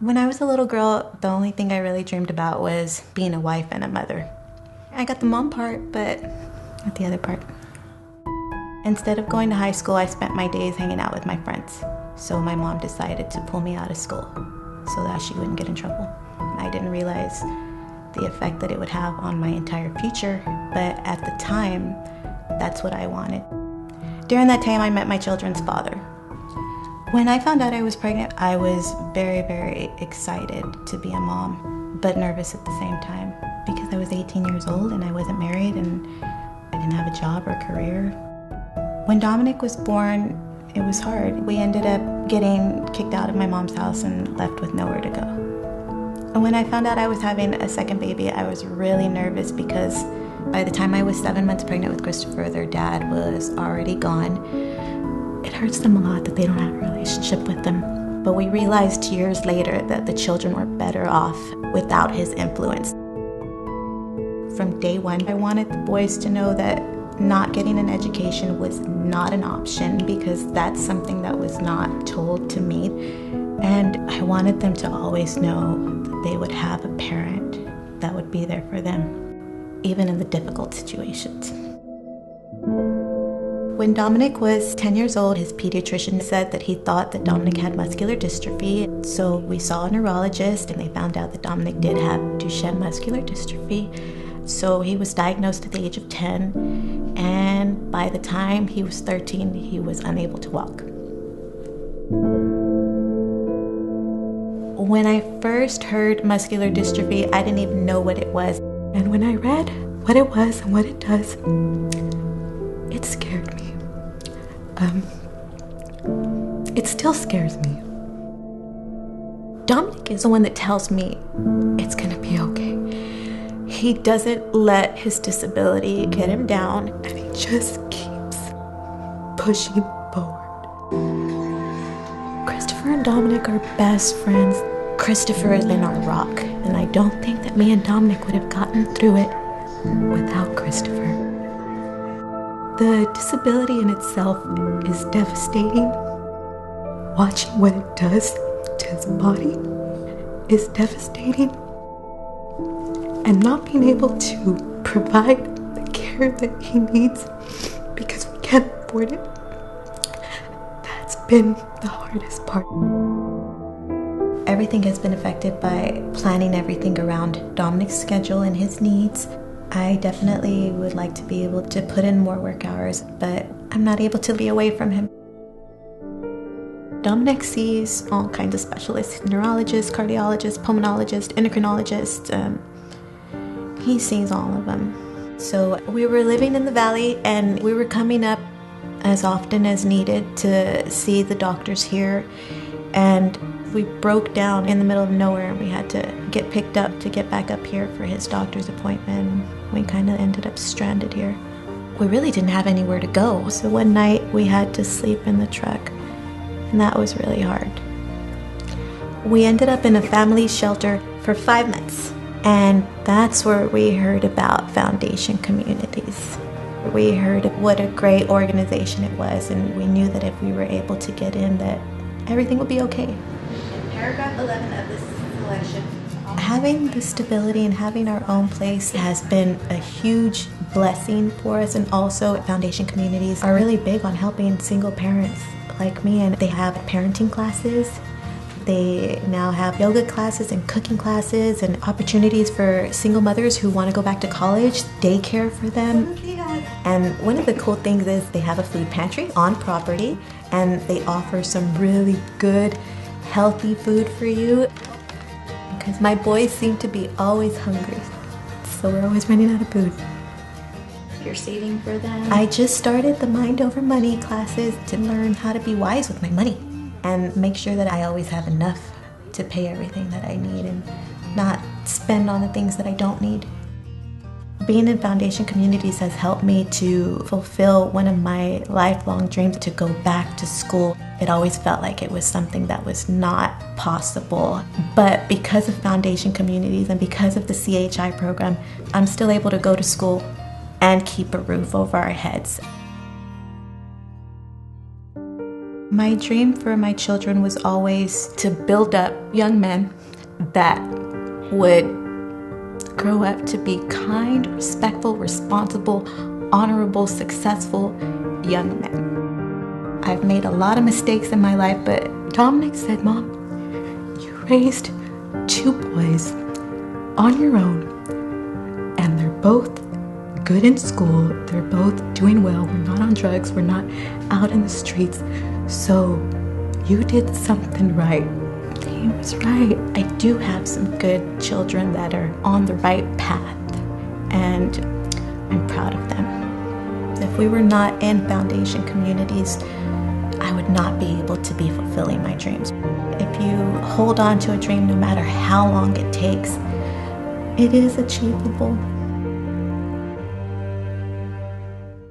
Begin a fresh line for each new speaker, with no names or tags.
When I was a little girl, the only thing I really dreamed about was being a wife and a mother. I got the mom part, but not the other part. Instead of going to high school, I spent my days hanging out with my friends. So my mom decided to pull me out of school so that she wouldn't get in trouble. I didn't realize the effect that it would have on my entire future, but at the time, that's what I wanted. During that time, I met my children's father. When I found out I was pregnant, I was very, very excited to be a mom, but nervous at the same time because I was 18 years old and I wasn't married and I didn't have a job or career. When Dominic was born, it was hard. We ended up getting kicked out of my mom's house and left with nowhere to go. And when I found out I was having a second baby, I was really nervous because by the time I was 7 months pregnant with Christopher, their dad was already gone. It hurts them a lot that they don't have a relationship with them. But we realized years later that the children were better off without his influence. From day one, I wanted the boys to know that not getting an education was not an option because that's something that was not told to me. And I wanted them to always know that they would have a parent that would be there for them, even in the difficult situations. When Dominic was 10 years old, his pediatrician said that he thought that Dominic had muscular dystrophy. So we saw a neurologist and they found out that Dominic did have Duchenne muscular dystrophy. So he was diagnosed at the age of 10, and by the time he was 13, he was unable to walk. When I first heard muscular dystrophy, I didn't even know what it was. And when I read what it was and what it does, it scared me. It still scares me. Dominic is the one that tells me it's gonna be okay. He doesn't let his disability get him down, and he just keeps pushing forward. Christopher and Dominic are best friends. Christopher has been our rock, and I don't think that me and Dominic would have gotten through it without Christopher. The disability in itself is devastating. Watching what it does to his body is devastating. And not being able to provide the care that he needs because we can't afford it, that's been the hardest part. Everything has been affected by planning everything around Dominic's schedule and his needs. I definitely would like to be able to put in more work hours, but I'm not able to be away from him. Dominic sees all kinds of specialists, neurologists, cardiologists, pulmonologists, endocrinologists. He sees all of them. So we were living in the valley and we were coming up as often as needed to see the doctors here. And we broke down in the middle of nowhere and we had to get picked up to get back up here for his doctor's appointment. We kind of ended up stranded here. We really didn't have anywhere to go. So one night we had to sleep in the truck and that was really hard. We ended up in a family shelter for 5 months. And that's where we heard about Foundation Communities. We heard what a great organization it was, and we knew that if we were able to get in, that everything would be okay. In paragraph 11 of this selection, having the stability and having our own place has been a huge blessing for us, and also Foundation Communities are really big on helping single parents like me, and they have parenting classes. They now have yoga classes and cooking classes and opportunities for single mothers who want to go back to college, daycare for them. And one of the cool things is they have a food pantry on property and they offer some really good, healthy food for you. Because my boys seem to be always hungry, so we're always running out of food. You're saving for them? I just started the Mind Over Money classes to learn how to be wise with my money and make sure that I always have enough to pay everything that I need and not spend on the things that I don't need. Being in Foundation Communities has helped me to fulfill one of my lifelong dreams, to go back to school. It always felt like it was something that was not possible. But because of Foundation Communities and because of the CHI program, I'm still able to go to school and keep a roof over our heads. My dream for my children was always to build up young men that would grow up to be kind, respectful, responsible, honorable, successful young men. I've made a lot of mistakes in my life, but Dominic said, "Mom, you raised 2 boys on your own, and they're both good in school. They're both doing well. We're not on drugs. We're not out in the streets. So you did something right." He was right. I do have some good children that are on the right path, and I'm proud of them. If we were not in foundation communities, I would not be able to be fulfilling my dreams. If you hold on to a dream, no matter how long it takes, it is achievable.